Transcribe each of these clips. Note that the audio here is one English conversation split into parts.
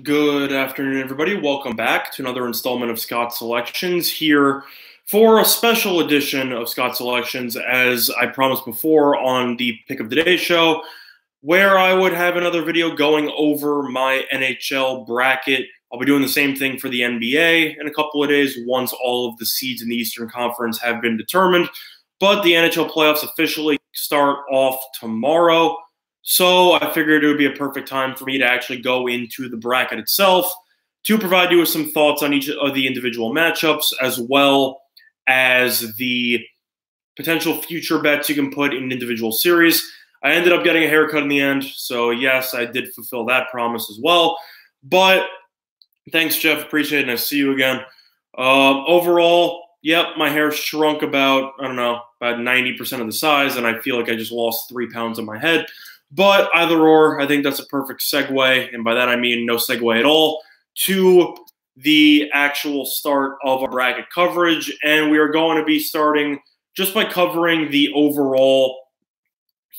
Good afternoon, everybody. Welcome back to another installment of Scott Selections here for a special edition of Scott Selections, as I promised before on the Pick of the Day show, where I would have another video going over my NHL bracket. I'll be doing the same thing for the NBA in a couple of days once all of the seeds in the Eastern Conference have been determined. But the NHL playoffs officially start off tomorrow. So I figured it would be a perfect time for me to actually go into the bracket itself to provide you with some thoughts on each of the individual matchups, as well as the potential future bets you can put in individual series. I ended up getting a haircut in the end, so yes, I did fulfill that promise as well. But thanks, Jeff. Appreciate it, and I see you again. Overall, yep, my hair shrunk about 90% of the size, and I feel like I just lost 3 pounds on my head. But either or, I think that's a perfect segue, and by that I mean no segue at all, to the actual start of our bracket coverage. And we are going to be starting just by covering the overall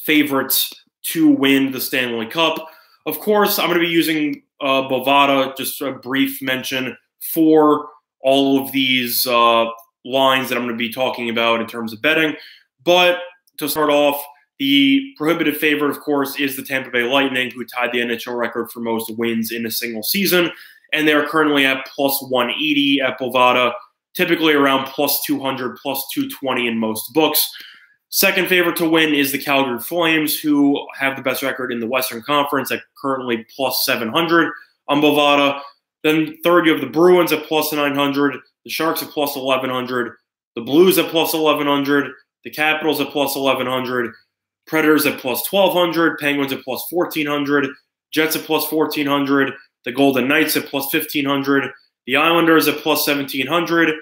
favorites to win the Stanley Cup. Of course, I'm going to be using Bovada, just a brief mention, for all of these lines that I'm going to be talking about in terms of betting. But to start off, the prohibitive favorite, of course, is the Tampa Bay Lightning, who tied the NHL record for most wins in a single season. And they're currently at plus 180 at Bovada, typically around plus 200, plus 220 in most books. Second favorite to win is the Calgary Flames, who have the best record in the Western Conference at currently plus 700 on Bovada. Then third, you have the Bruins at plus 900, the Sharks at plus 1100, the Blues at plus 1100, the Capitals at plus 1100, Predators at plus 1,200, Penguins at plus 1,400, Jets at plus 1,400, the Golden Knights at plus 1,500, the Islanders at plus 1,700,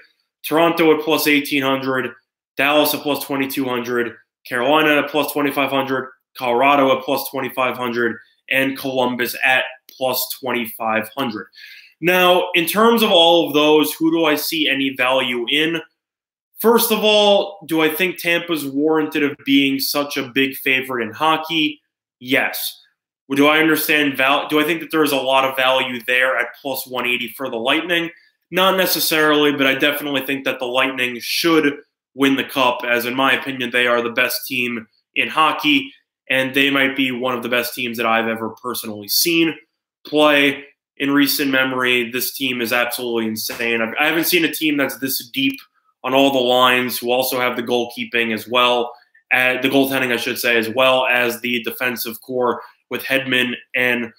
Toronto at plus 1,800, Dallas at plus 2,200, Carolina at plus 2,500, Colorado at plus 2,500, and Columbus at plus 2,500. Now, in terms of all of those, who do I see any value in? First of all, do I think Tampa's warranted of being such a big favorite in hockey? Yes. Do I understand do I think that there is a lot of value there at plus 180 for the Lightning? Not necessarily, but I definitely think that the Lightning should win the Cup, as in my opinion, they are the best team in hockey, and they might be one of the best teams that I've ever personally seen play. In recent memory, this team is absolutely insane. I haven't seen a team that's this deep on all the lines, who also have the goalkeeping as well, the goaltending, I should say, as well as the defensive core with Hedman and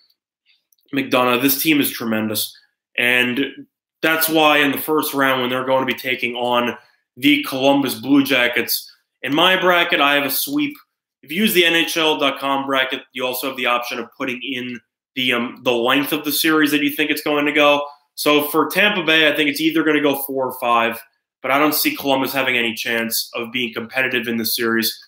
McDonough. This team is tremendous. And that's why in the first round, when they're going to be taking on the Columbus Blue Jackets, in my bracket, I have a sweep. If you use the NHL.com bracket, you also have the option of putting in the length of the series that you think it's going to go. So for Tampa Bay, I think it's either going to go 4 or 5. But I don't see Columbus having any chance of being competitive in the series.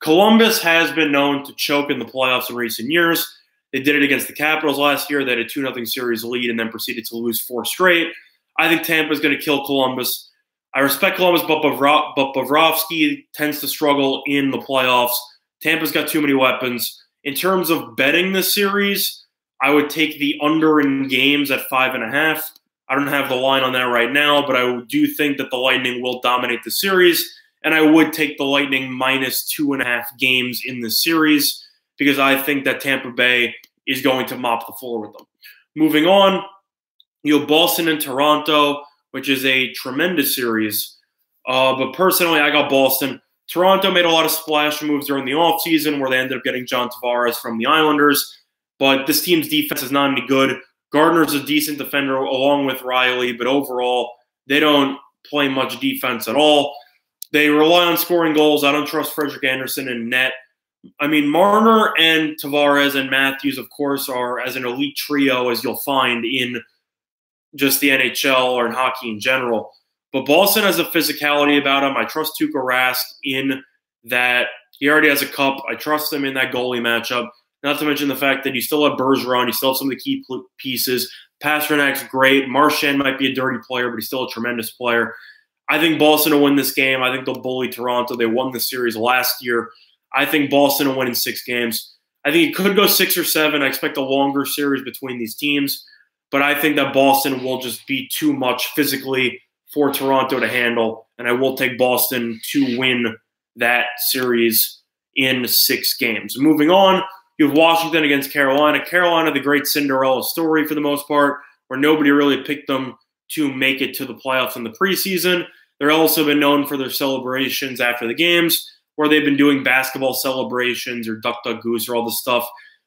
Columbus has been known to choke in the playoffs in recent years. They did it against the Capitals last year. They had a 2-0 series lead and then proceeded to lose 4 straight. I think Tampa is going to kill Columbus. I respect Columbus, but Bobrovsky tends to struggle in the playoffs. Tampa's got too many weapons. In terms of betting this series, I would take the under in games at 5.5. I don't have the line on that right now, but I do think that the Lightning will dominate the series, and I would take the Lightning minus 2.5 games in the series because I think that Tampa Bay is going to mop the floor with them. Moving on, you have Boston and Toronto, which is a tremendous series. But personally, I got Boston. Toronto made a lot of splash moves during the offseason where they ended up getting John Tavares from the Islanders, but this team's defense is not any good. Gardner's a decent defender along with Riley, but overall, they don't play much defense at all. They rely on scoring goals. I don't trust Frederik Andersen in net. I mean, Marner and Tavares and Matthews, of course, are as an elite trio as you'll find in just the NHL or in hockey in general. But Boston has a physicality about him. I trust Tuukka Rask in that he already has a cup. I trust him in that goalie matchup. Not to mention the fact that you still have Bergeron, you still have some of the key pieces. Pasternak's great. Marchand might be a dirty player, but he's still a tremendous player. I think Boston will win this game. I think they'll bully Toronto. They won the series last year. I think Boston will win in 6 games. I think it could go 6 or 7. I expect a longer series between these teams, but I think that Boston will just be too much physically for Toronto to handle, and I will take Boston to win that series in 6 games. Moving on, you have Washington against Carolina. Carolina, the great Cinderella story for the most part, where nobody really picked them to make it to the playoffs in the preseason. They're also been known for their celebrations after the games, where they've been doing basketball celebrations or Duck Duck Goose or all this stuff,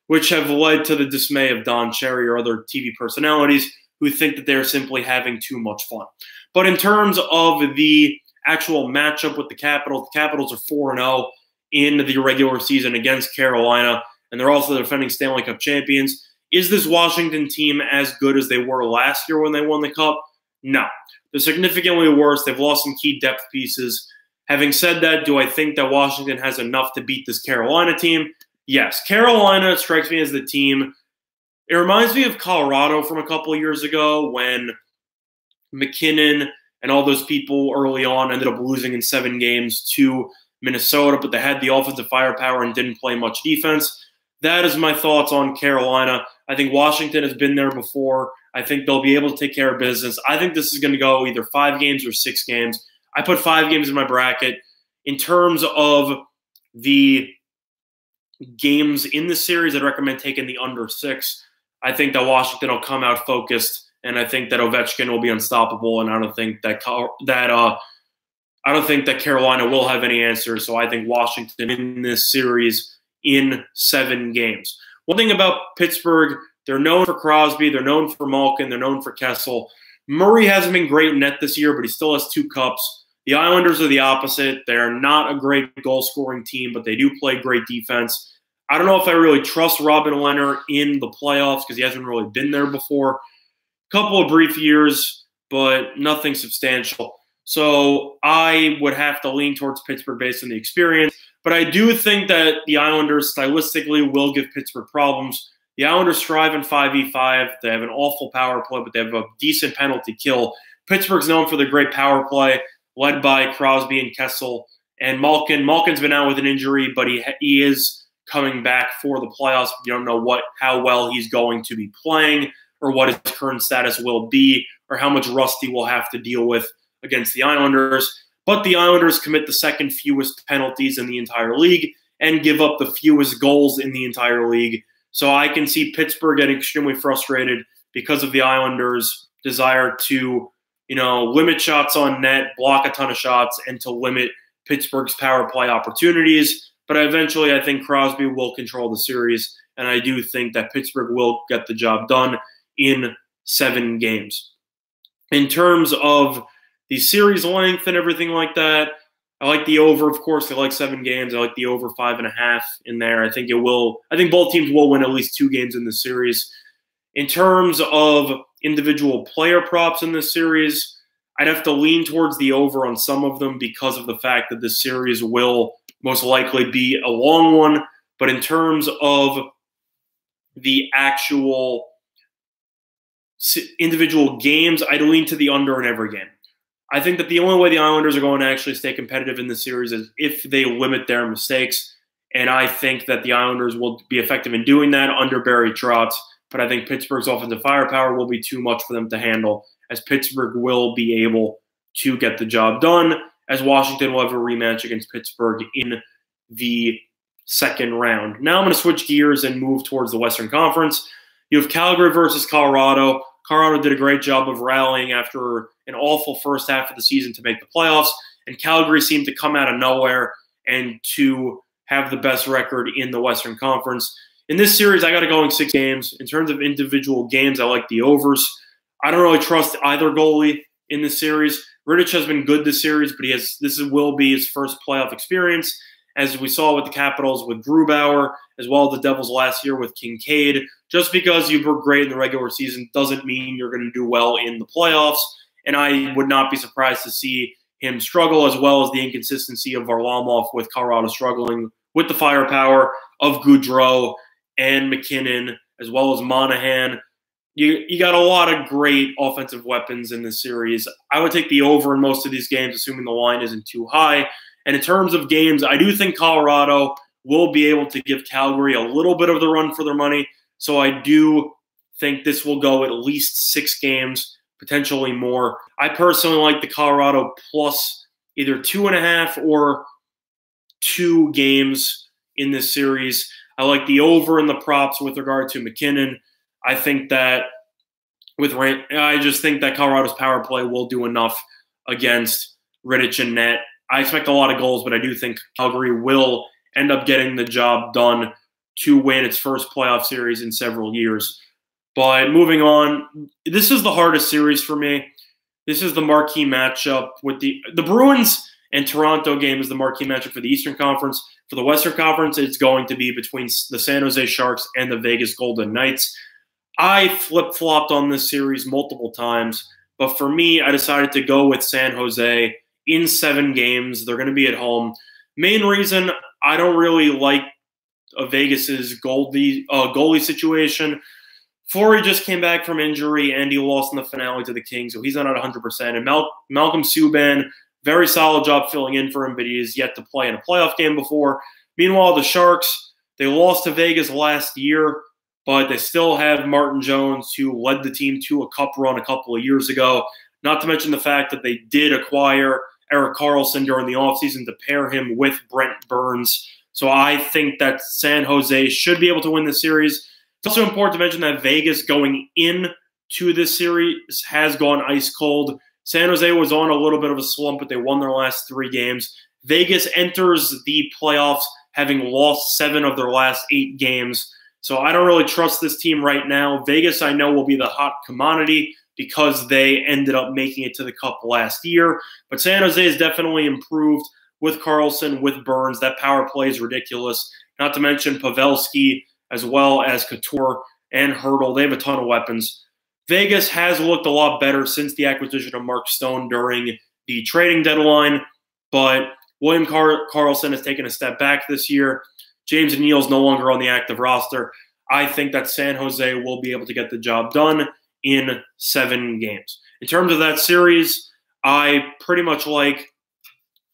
which have led to the dismay of Don Cherry or other TV personalities who think that they're simply having too much fun. But in terms of the actual matchup with the Capitals are 4-0 in the regular season against Carolina, and they're also the defending Stanley Cup champions. Is this Washington team as good as they were last year when they won the Cup? No. They're significantly worse. They've lost some key depth pieces. Having said that, do I think that Washington has enough to beat this Carolina team? Yes. Carolina strikes me as the team. It reminds me of Colorado from a couple of years ago when McKinnon and all those people early on ended up losing in 7 games to Minnesota, but they had the offensive firepower and didn't play much defense. That is my thoughts on Carolina. I think Washington has been there before. I think they'll be able to take care of business. I think this is going to go either 5 games or 6 games. I put 5 games in my bracket. In terms of the games in the series, I'd recommend taking the under 6. I think that Washington will come out focused, and I think that Ovechkin will be unstoppable. And I don't think that Carolina will have any answers. So I think Washington in this series in 7 games. One thing about Pittsburgh, they're known for Crosby, they're known for Malkin, they're known for Kessel. Murray hasn't been great in net this year, but he still has 2 cups. The Islanders are the opposite. They're not a great goal-scoring team, but they do play great defense. I don't know if I really trust Robin Lehner in the playoffs because he hasn't really been there before. A couple of brief years, but nothing substantial. So I would have to lean towards Pittsburgh based on the experience. But I do think that the Islanders stylistically will give Pittsburgh problems. The Islanders strive in 5v5. They have an awful power play, but they have a decent penalty kill. Pittsburgh's known for their great power play, led by Crosby and Kessel. And Malkin. Malkin's been out with an injury, but he is coming back for the playoffs. You don't know how well he's going to be playing or what his current status will be or how much rust he will have to deal with against the Islanders. But the Islanders commit the 2nd fewest penalties in the entire league and give up the fewest goals in the entire league. So I can see Pittsburgh getting extremely frustrated because of the Islanders' desire to, limit shots on net, block a ton of shots, and to limit Pittsburgh's power play opportunities. But eventually I think Crosby will control the series, and I do think that Pittsburgh will get the job done in 7 games. In terms of the series length and everything like that, I like the over, of course. I like 7 games. I like the over 5.5 in there. I think both teams will win at least 2 games in the series. In terms of individual player props in this series, I'd have to lean towards the over on some of them because of the fact that this series will most likely be a long one. But in terms of the actual individual games, I'd lean to the under in every game. I think that the only way the Islanders are going to actually stay competitive in this series is if they limit their mistakes. And I think that the Islanders will be effective in doing that under Barry Trotz. But I think Pittsburgh's offensive firepower will be too much for them to handle, as Pittsburgh will be able to get the job done, as Washington will have a rematch against Pittsburgh in the 2nd round. Now I'm going to switch gears and move towards the Western Conference. You have Calgary versus Colorado. Colorado did a great job of rallying after an awful first half of the season to make the playoffs, and Calgary seemed to come out of nowhere and to have the best record in the Western Conference. In this series, I got it going 6 games. In terms of individual games, I like the overs. I don't really trust either goalie in this series. Rittich has been good this series, but this will be his first playoff experience, as we saw with the Capitals with Grubauer, as well as the Devils last year with Kincaid. Just because you were great in the regular season doesn't mean you're going to do well in the playoffs, and I would not be surprised to see him struggle, as well as the inconsistency of Varlamov with Colorado struggling with the firepower of Goudreau and McKinnon, as well as Monahan. You got a lot of great offensive weapons in this series. I would take the over in most of these games, assuming the line isn't too high. And in terms of games, I do think Colorado will be able to give Calgary a little bit of the run for their money. So I do think this will go at least 6 games, potentially more. I personally like the Colorado plus either 2.5 or 2 games in this series. I like the over in the props with regard to McKinnon. I think that I just think that Colorado's power play will do enough against Rittich and net. I expect a lot of goals, but I do think Calgary will end up getting the job done to win its first playoff series in several years. But moving on, this is the hardest series for me. This is the marquee matchup with the Bruins and Toronto game is the marquee matchup for the Eastern Conference. For the Western Conference, it's going to be between the San Jose Sharks and the Vegas Golden Knights. I flip-flopped on this series multiple times, but for me, I decided to go with San Jose in 7 games. They're going to be at home. Main reason, I don't really like Vegas's goalie situation. Fleury just came back from injury, and he lost in the finale to the Kings, so he's not at 100%. And Malcolm Subban, very solid job filling in for him, but he is yet to play in a playoff game before. Meanwhile, the Sharks, they lost to Vegas last year, but they still have Martin Jones, who led the team to a cup run a couple of years ago. Not to mention the fact that they did acquire Erik Karlsson during the offseason to pair him with Brent Burns. So I think that San Jose should be able to win this series. It's also important to mention that Vegas going into this series has gone ice cold. San Jose was on a little bit of a slump, but they won their last 3 games. Vegas enters the playoffs having lost 7 of their last 8 games. So I don't really trust this team right now. Vegas, I know, will be the hot commodity because they ended up making it to the Cup last year. But San Jose has definitely improved with Karlsson, with Burns. That power play is ridiculous. Not to mention Pavelski as well as Couture and Hertl. They have a ton of weapons. Vegas has looked a lot better since the acquisition of Mark Stone during the trading deadline, but William Karlsson has taken a step back this year. James Neal's no longer on the active roster. I think that San Jose will be able to get the job done in 7 games. In terms of that series, I pretty much like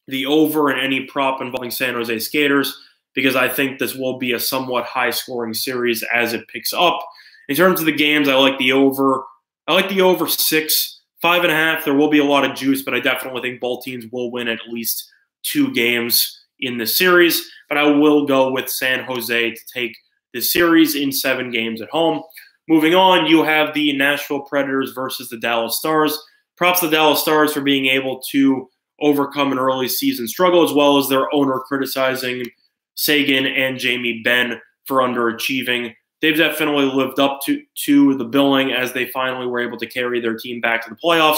the over in any prop involving San Jose skaters because I think this will be a somewhat high-scoring series as it picks up. In terms of the games, I like the over. I like the over 6, 5.5. There will be a lot of juice, but I definitely think both teams will win at least 2 games in the series. But I will go with San Jose to take the series in 7 games at home. Moving on, you have the Nashville Predators versus the Dallas Stars. Props to the Dallas Stars for being able to overcome an early season struggle, as well as their owner criticizing Sagan and Jamie Benn for underachieving. They've definitely lived up to the billing as they finally were able to carry their team back to the playoffs.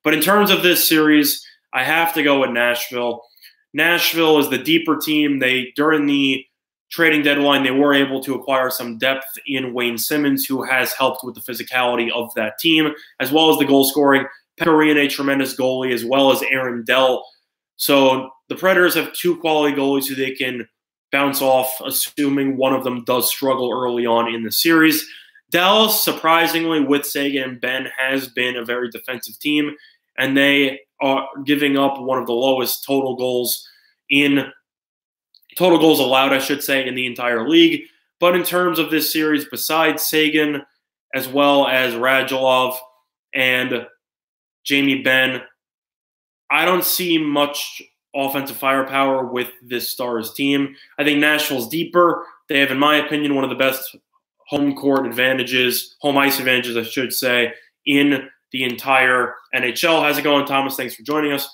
But in terms of this series, I have to go with Nashville. Nashville is the deeper team. During the trading deadline, they were able to acquire some depth in Wayne Simmons, who has helped with the physicality of that team, as well as the goal scoring. Pecorine, a tremendous goalie, as well as Aaron Dell. So the Predators have 2 quality goalies who they can bounce off, assuming one of them does struggle early on in the series. Dallas, surprisingly, with Sagan and Ben, has been a very defensive team, and they are giving up one of the lowest total goals allowed, I should say, in the entire league. But in terms of this series, besides Sagan, as well as Radulov and Jamie Benn, I don't see much offensive firepower with this Stars team. I think Nashville's deeper. They have, in my opinion, one of the best home ice advantages, I should say, in the entire NHL. How's it going, Thomas? Thanks for joining us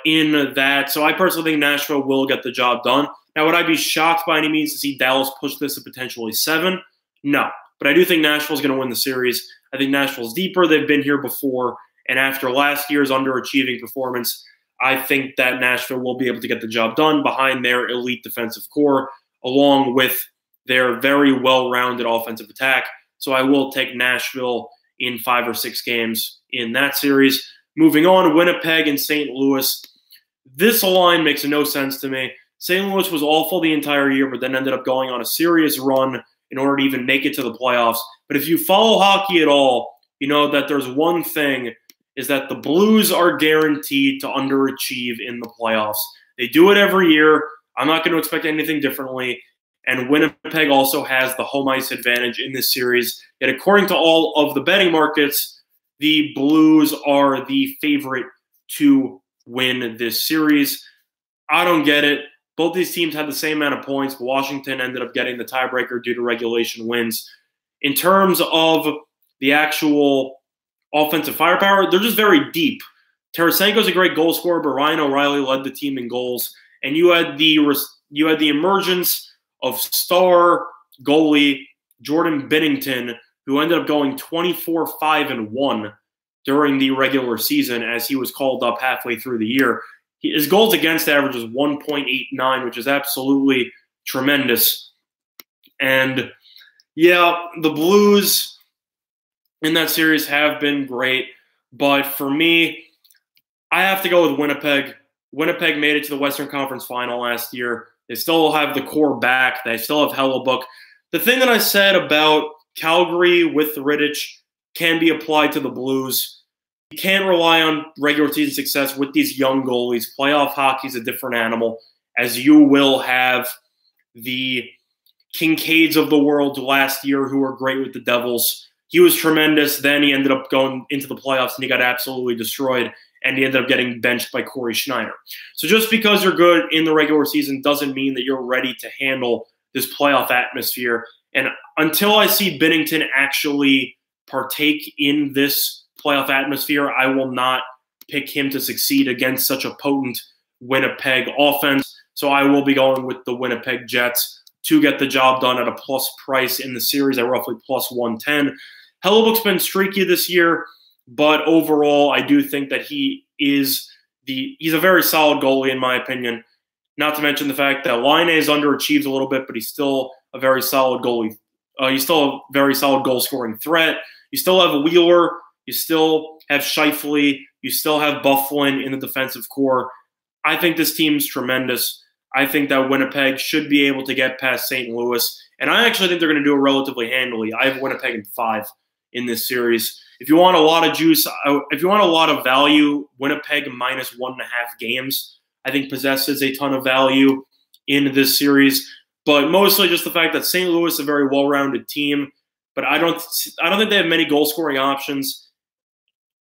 in that. So I personally think Nashville will get the job done. Now, would I be shocked by any means to see Dallas push this to potentially 7? No. But I do think Nashville's going to win the series. I think Nashville's deeper. They've been here before. And after last year's underachieving performance, I think that Nashville will be able to get the job done behind their elite defensive core, along with their very well-rounded offensive attack. So I will take Nashville in 5 or 6 games in that series. Moving on, Winnipeg and St. Louis. This line makes no sense to me. St. Louis was awful the entire year, but then ended up going on a serious run in order to even make it to the playoffs. But if you follow hockey at all, you know that there's one thing, is that the Blues are guaranteed to underachieve in the playoffs. They do it every year. I'm not going to expect anything differently. And Winnipeg also has the home ice advantage in this series. Yet according to all of the betting markets, the Blues are the favorite to win this series. I don't get it. Both these teams had the same amount of points, but Washington ended up getting the tiebreaker due to regulation wins. In terms of the actual offensive firepower, they're just very deep. Tarasenko's a great goal scorer, but Ryan O'Reilly led the team in goals. And you had the emergence of star goalie Jordan Binnington, who ended up going 24-5-1 during the regular season as he was called up halfway through the year. His goals against average is 1.89, which is absolutely tremendous. And yeah, the Blues in that series have been great, but for me, I have to go with Winnipeg. Winnipeg made it to the Western Conference Final last year. They still have the core back. They still have Hellebuck. The thing that I said about Calgary with Rittich can be applied to the Blues. You can't rely on regular season success with these young goalies. Playoff hockey is a different animal, as you will have the Kincaids of the world last year who were great with the Devils. He was tremendous. Then he ended up going into the playoffs and he got absolutely destroyed, and he ended up getting benched by Corey Schneider. So just because you're good in the regular season doesn't mean that you're ready to handle this playoff atmosphere. And until I see Binnington actually partake in this playoff atmosphere, I will not pick him to succeed against such a potent Winnipeg offense. So I will be going with the Winnipeg Jets to get the job done at a plus price in the series at roughly plus 110. Hellebuck's been streaky this year, but overall, I do think that he's a very solid goalie in my opinion. Not to mention the fact that Laine is underachieved a little bit, but he's still a very solid goalie. He's still a very solid goal-scoring threat. You still have Wheeler. You still have Scheifele. You still have Byfuglien in the defensive core. I think this team's tremendous. I think that Winnipeg should be able to get past St. Louis. And I actually think they're going to do it relatively handily. I have Winnipeg in 5 in this series. If you want a lot of juice, if you want a lot of value, Winnipeg minus 1.5 games, I think possesses a ton of value in this series. But mostly just the fact that St. Louis is a very well-rounded team. But I don't think they have many goal-scoring options.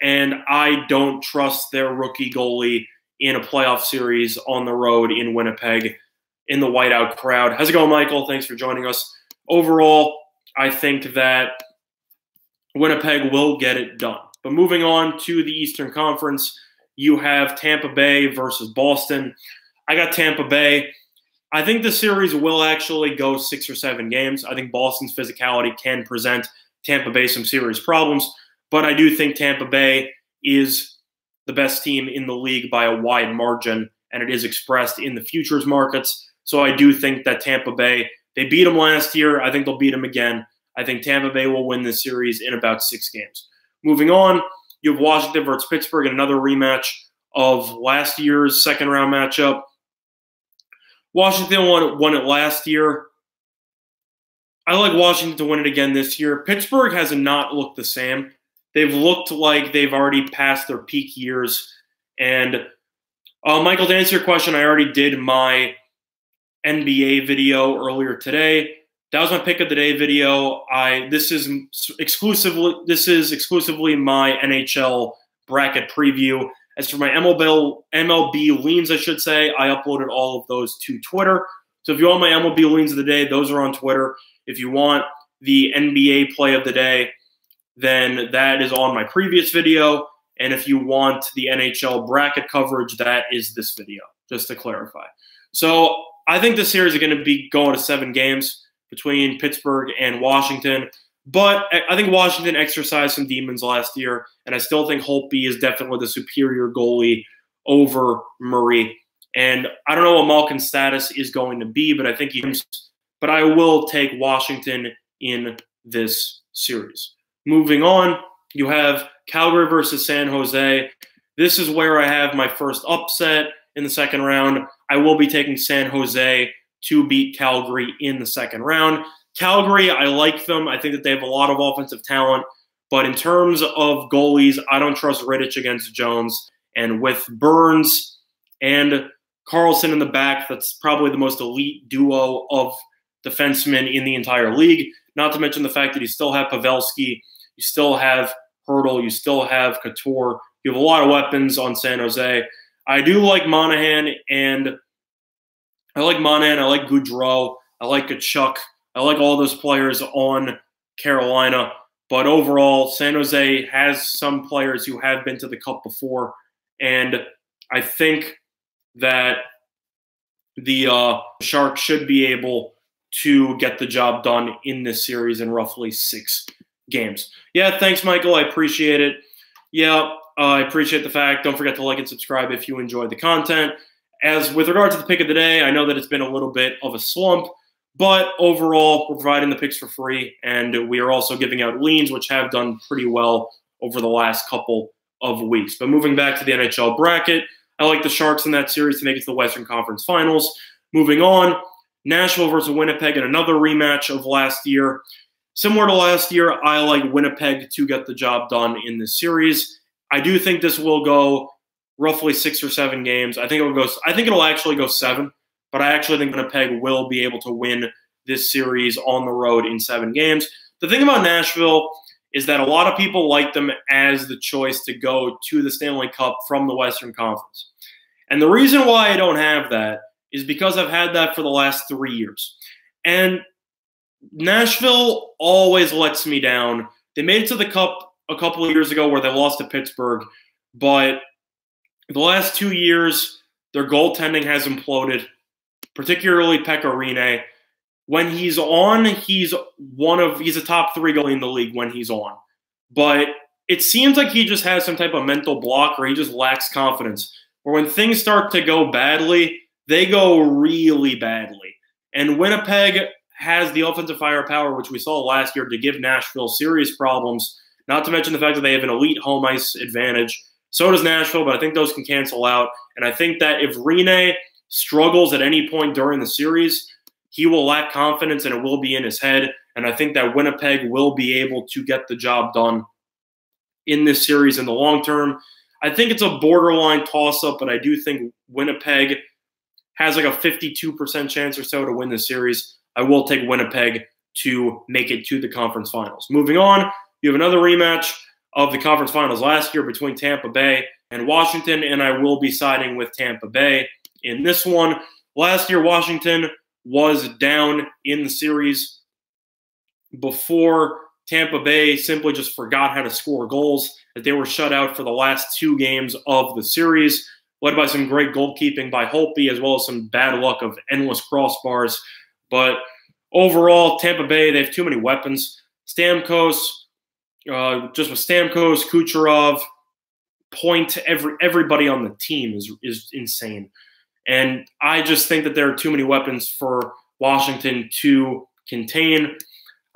And I don't trust their rookie goalie in a playoff series on the road in Winnipeg in the whiteout crowd. How's it going, Michael? Thanks for joining us. Overall, I think that Winnipeg will get it done. But moving on to the Eastern Conference, you have Tampa Bay versus Boston. I got Tampa Bay. I think the series will actually go 6 or 7 games. I think Boston's physicality can present Tampa Bay some serious problems. But I do think Tampa Bay is the best team in the league by a wide margin, and it is expressed in the futures markets. So I do think that Tampa Bay, they beat them last year. I think they'll beat them again. I think Tampa Bay will win this series in about 6 games. Moving on, you have Washington versus Pittsburgh in another rematch of last year's second-round matchup. Washington won it last year. I like Washington to win it again this year. Pittsburgh has not looked the same. They've looked like they've already passed their peak years. And Michael, to answer your question, I already did my NBA video earlier today. That was my pick of the day video. This is exclusively my NHL bracket preview. As for my MLB leans, I should say, I uploaded all of those to Twitter. So if you want my MLB leans of the day, those are on Twitter. If you want the NBA play of the day, then that is on my previous video. And if you want the NHL bracket coverage, that is this video, just to clarify. So I think this series is going to be going to 7 games between Pittsburgh and Washington. But I think Washington exercised some demons last year, and I still think Holtby is definitely the superior goalie over Murray. And I don't know what Malkin's status is going to be, but but I will take Washington in this series. Moving on, you have Calgary versus San Jose. This is where I have my first upset in the second round. I will be taking San Jose to beat Calgary in the second round. Calgary, I like them. I think that they have a lot of offensive talent. But in terms of goalies, I don't trust Rittich against Jones. And with Burns and Carlson in the back. That's probably the most elite duo of defensemen in the entire league. Not to mention the fact that you still have Pavelski, you still have Hurdle, you still have Couture. You have a lot of weapons on San Jose. I do like Monahan, and I like Goudreau, I like Kachuk, I like all those players on Carolina. But overall, San Jose has some players who have been to the Cup before, and I think that the Sharks should be able to get the job done in this series in roughly 6 games. Yeah, thanks, Michael. I appreciate it. Yeah, I appreciate the fact. Don't forget to like and subscribe if you enjoyed the content. As with regard to the pick of the day, I know that it's been a little bit of a slump, but overall, we're providing the picks for free, and we are also giving out leans, which have done pretty well over the last couple of weeks. But moving back to the NHL bracket, I like the Sharks in that series to make it to the Western Conference Finals. Moving on, Nashville versus Winnipeg in another rematch of last year. Similar to last year, I like Winnipeg to get the job done in this series. I do think this will go roughly 6 or 7 games. I think it'll actually go 7. But I actually think Winnipeg will be able to win this series on the road in 7 games. The thing about Nashville is that a lot of people like them as the choice to go to the Stanley Cup from the Western Conference. And the reason why I don't have that is because I've had that for the last 3 years. And Nashville always lets me down. They made it to the Cup a couple of years ago where they lost to Pittsburgh. But the last 2 years, their goaltending has imploded, particularly Pekka Rinne. When he's on, he's a top 3 goalie in the league when he's on. But it seems like he just has some type of mental block or he just lacks confidence. Or when things start to go badly, they go really badly. And Winnipeg has the offensive firepower, which we saw last year, to give Nashville serious problems, not to mention the fact that they have an elite home ice advantage. So does Nashville, but I think those can cancel out. And I think that if Rinne struggles at any point during the series, he will lack confidence and it will be in his head. And I think that Winnipeg will be able to get the job done in this series in the long term. I think it's a borderline toss-up, but I do think Winnipeg has like a 52% chance or so to win this series. I will take Winnipeg to make it to the conference finals. Moving on, you have another rematch of the conference finals last year between Tampa Bay and Washington, and I will be siding with Tampa Bay in this one. Last year, Washington was down in the series before Tampa Bay simply just forgot how to score goals, that they were shut out for the last 2 games of the series, led by some great goalkeeping by Holtby, as well as some bad luck of endless crossbars. But overall, Tampa Bay, they have too many weapons. Stamkos, just with Stamkos, Kucherov, Point, everybody on the team is insane. And I just think that there are too many weapons for Washington to contain.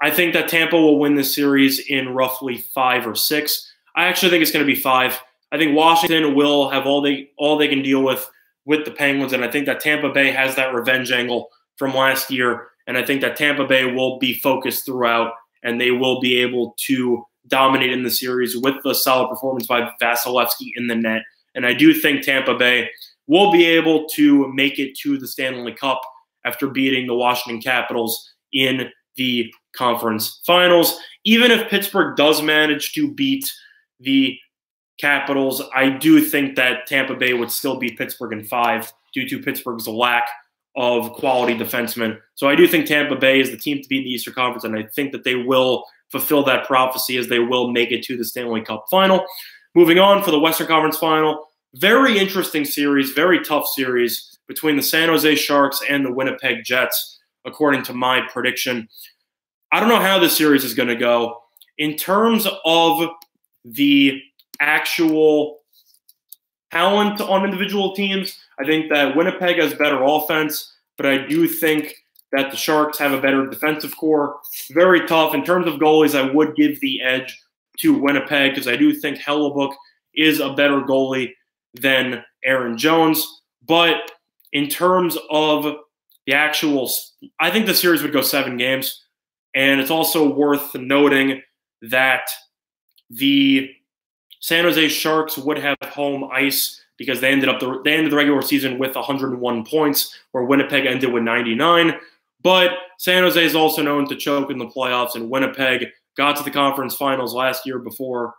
I think that Tampa will win this series in roughly 5 or 6. I actually think it's going to be 5. I think Washington will have all they can deal with the Penguins, and I think that Tampa Bay has that revenge angle from last year, and I think that Tampa Bay will be focused throughout, and they will be able to dominate in the series with the solid performance by Vasilevsky in the net. And I do think Tampa Bay will be able to make it to the Stanley Cup after beating the Washington Capitals in the conference finals. Even if Pittsburgh does manage to beat the Capitals, I do think that Tampa Bay would still beat Pittsburgh in 5 due to Pittsburgh's lack of quality defensemen. So I do think Tampa Bay is the team to beat the Eastern Conference, and I think that they will fulfill that prophecy as they will make it to the Stanley Cup final. Moving on for the Western Conference final, very interesting series, very tough series between the San Jose Sharks and the Winnipeg Jets, according to my prediction. I don't know how this series is going to go. In terms of the actual talent on individual teams, I think that Winnipeg has better offense, but I do think that the Sharks have a better defensive core. Very tough. In terms of goalies, I would give the edge to Winnipeg because I do think Hellebuck is a better goalie than Aaron Jones. But in terms of the actual, I think the series would go 7 games. And it's also worth noting that the San Jose Sharks would have home ice because they ended the regular season with 101 points, where Winnipeg ended with 99. But San Jose is also known to choke in the playoffs, and Winnipeg got to the conference finals last year before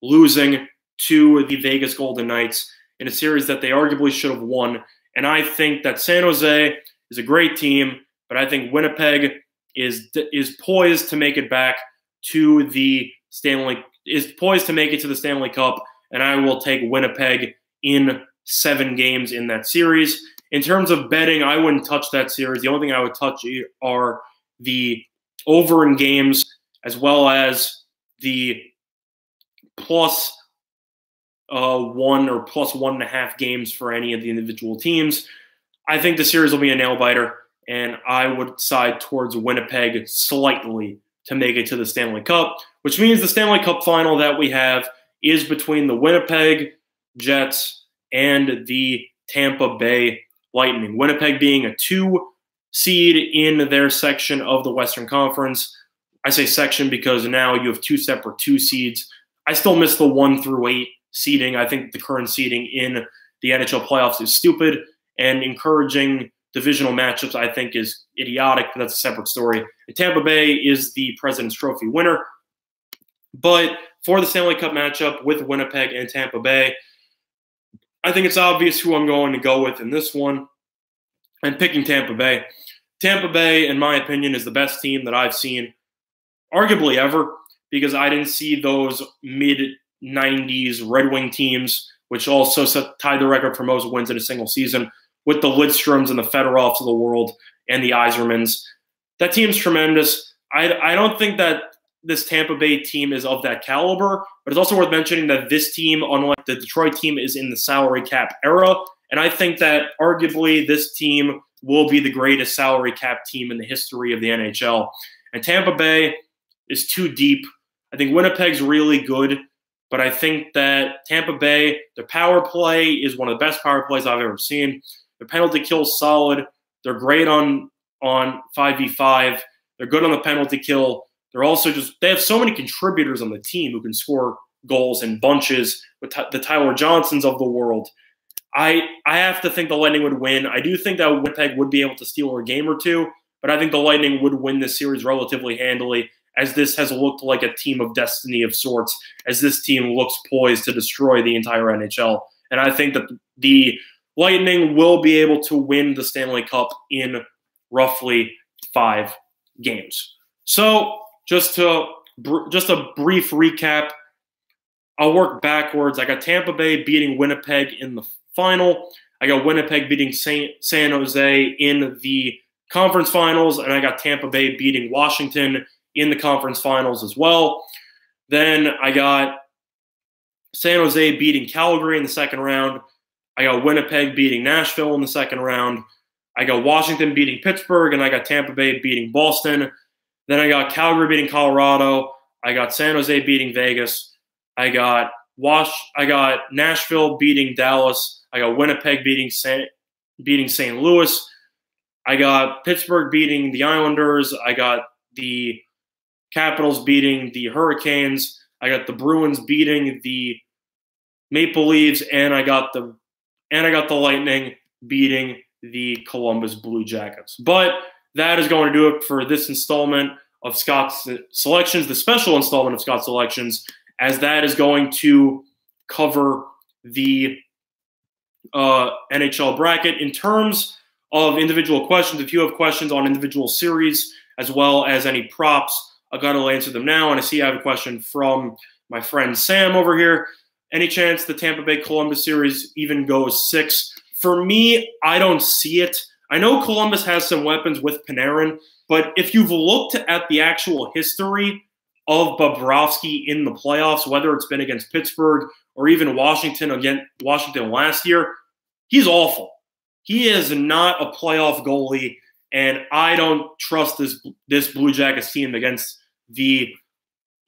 losing to the Vegas Golden Knights in a series that they arguably should have won. And I think that San Jose is a great team, but I think Winnipeg is poised to make it back to the Stanley Cup, and I will take Winnipeg in 7 games in that series. In terms of betting, I wouldn't touch that series. The only thing I would touch are the over in games, as well as the plus 1 or plus 1.5 games for any of the individual teams. I think the series will be a nail-biter, and I would side towards Winnipeg slightly to make it to the Stanley Cup, which means the Stanley Cup final that we have is between the Winnipeg Jets and the Tampa Bay Lightning. Winnipeg being a 2 seed in their section of the Western Conference. I say section because now you have 2 separate 2 seeds. I still miss the 1 through 8 seeding. I think the current seeding in the NHL playoffs is stupid, and encouraging divisional matchups I think is idiotic, but that's a separate story. And Tampa Bay is the President's Trophy winner. But for the Stanley Cup matchup with Winnipeg and Tampa Bay, I think it's obvious who I'm going to go with in this one. I'm picking Tampa Bay. Tampa Bay, in my opinion, is the best team that I've seen arguably ever, because I didn't see those mid-90s Red Wing teams, which also tied the record for most wins in a single season, with the Lidstroms and the Fedorovs of the world and the Yzermans. That team's tremendous. I don't think that this Tampa Bay team is of that caliber, but it's also worth mentioning that this team, unlike the Detroit team, is in the salary cap era, and I think that arguably this team will be the greatest salary cap team in the history of the NHL. And Tampa Bay is too deep. I think Winnipeg's really good, but I think that Tampa Bay, their power play is one of the best power plays I've ever seen. Their penalty kill's solid. They're great on 5v5. They're good on the penalty kill. They're also they have so many contributors on the team who can score goals in bunches, with the Tyler Johnsons of the world. I have to think the Lightning would win. I do think that Winnipeg would be able to steal a game or 2, but I think the Lightning would win this series relatively handily, as this has looked like a team of destiny of sorts, as this team looks poised to destroy the entire NHL. And I think that the Lightning will be able to win the Stanley Cup in roughly 5 games. So just a brief recap, I'll work backwards. I got Tampa Bay beating Winnipeg in the final. I got Winnipeg beating San Jose in the conference finals, and I got Tampa Bay beating Washington in the conference finals as well. Then I got San Jose beating Calgary in the second round. I got Winnipeg beating Nashville in the second round. I got Washington beating Pittsburgh, and I got Tampa Bay beating Boston. Then I got Calgary beating Colorado. I got San Jose beating Vegas. I got Nashville beating Dallas. I got Winnipeg beating St. Louis. I got Pittsburgh beating the Islanders. I got the Capitals beating the Hurricanes. I got the Bruins beating the Maple Leafs, and I got the Lightning beating the Columbus Blue Jackets. But that is going to do it for this installment of Scott's Selections, the special installment of Scott's Selections, as that is going to cover the NHL bracket. In terms of individual questions, if you have questions on individual series as well as any props, I've got to answer them now. And I see I have a question from my friend Sam over here. Any chance the Tampa Bay Columbus series even goes 6? For me, I don't see it. I know Columbus has some weapons with Panarin, but if you've looked at the actual history of Bobrovsky in the playoffs, whether it's been against Pittsburgh or even Washington last year, he's awful. He is not a playoff goalie, and I don't trust this Blue Jackets team against the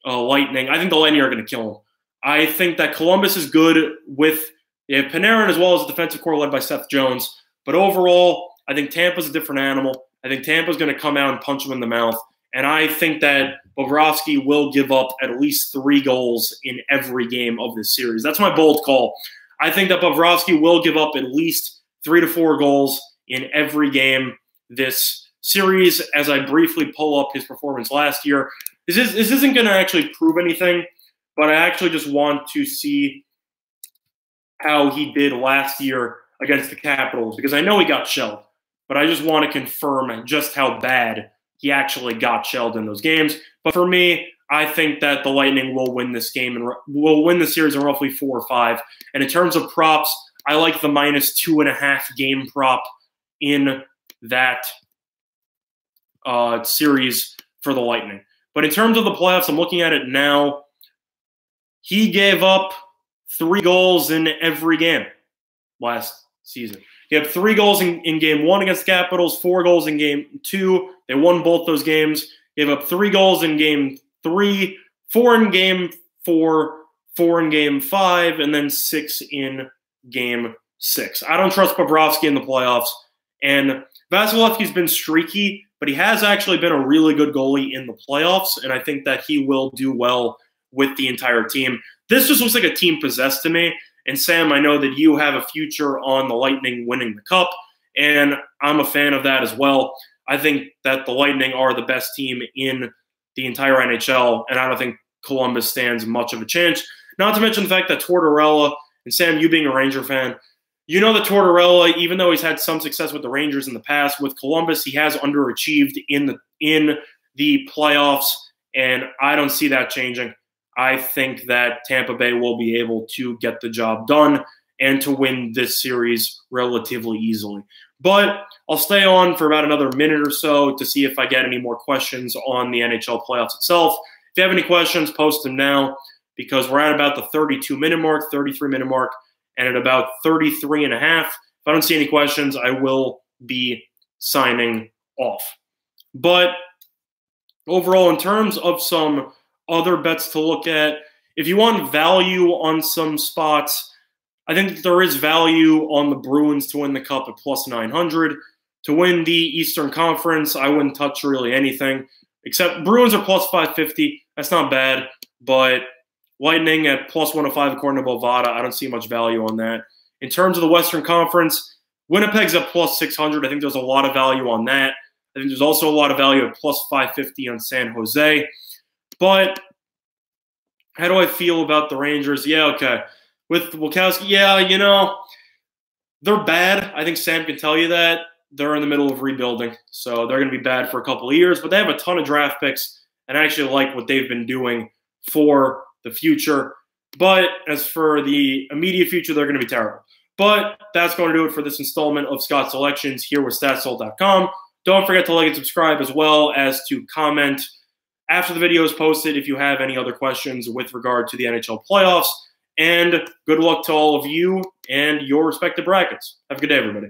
Lightning. I think the Lightning are going to kill him. I think that Columbus is good with Panarin as well as the defensive core led by Seth Jones. But overall, I think Tampa's a different animal. I think Tampa's going to come out and punch him in the mouth. And I think that Bobrovsky will give up at least 3 goals in every game of this series. That's my bold call. I think that Bobrovsky will give up at least 3 to 4 goals in every game this series. As I briefly pull up his performance last year, this isn't going to actually prove anything, but I actually just want to see how he did last year against the Capitals, because I know he got shelled, but I just want to confirm just how bad he actually got shelled in those games. But for me, I think that the Lightning will win this game and will win the series in roughly 4 or 5. And in terms of props, I like the -2.5 game prop in that series for the Lightning. But in terms of the playoffs, I'm looking at it now. He gave up 3 goals in every game last season. He had 3 goals in game 1 against the Capitals, 4 goals in game 2. They won both those games. Gave up 3 goals in game 3, 4 in game 4, 4 in game 5, and then 6 in game 6. I don't trust Bobrovsky in the playoffs. And Vasilevsky's been streaky, but he has actually been a really good goalie in the playoffs, and I think that he will do well with the entire team. This just looks like a team possessed to me. And Sam, I know that you have a future on the Lightning winning the Cup, and I'm a fan of that as well. I think that the Lightning are the best team in the entire NHL, and I don't think Columbus stands much of a chance. Not to mention the fact that Tortorella, and Sam, you being a Ranger fan, you know that Tortorella, even though he's had some success with the Rangers in the past, with Columbus, he has underachieved in the playoffs, and I don't see that changing. I think that Tampa Bay will be able to get the job done and to win this series relatively easily. But I'll stay on for about another minute or so to see if I get any more questions on the NHL playoffs itself. If you have any questions, post them now, because we're at about the 32-minute mark, 33-minute mark, and at about 33 and a half. If I don't see any questions, I will be signing off. But overall, in terms of some other bets to look at, if you want value on some spots, I think that there is value on the Bruins to win the Cup at +900. To win the Eastern Conference, I wouldn't touch really anything, except Bruins are +550. That's not bad, but Lightning at +105 according to Bovada, I don't see much value on that. In terms of the Western Conference, Winnipeg's at +600. I think there's a lot of value on that. I think there's also a lot of value at +550 on San Jose. But how do I feel about the Rangers? Yeah, okay. With Wachowski, yeah, you know, they're bad. I think Sam can tell you that. They're in the middle of rebuilding, so they're going to be bad for a couple of years. But they have a ton of draft picks, and I actually like what they've been doing for the future. But as for the immediate future, they're going to be terrible. But that's going to do it for this installment of Scott Selections here with StatSoul.com. Don't forget to like and subscribe, as well as to comment after the video is posted if you have any other questions with regard to the NHL playoffs. And good luck to all of you and your respective brackets. Have a good day, everybody.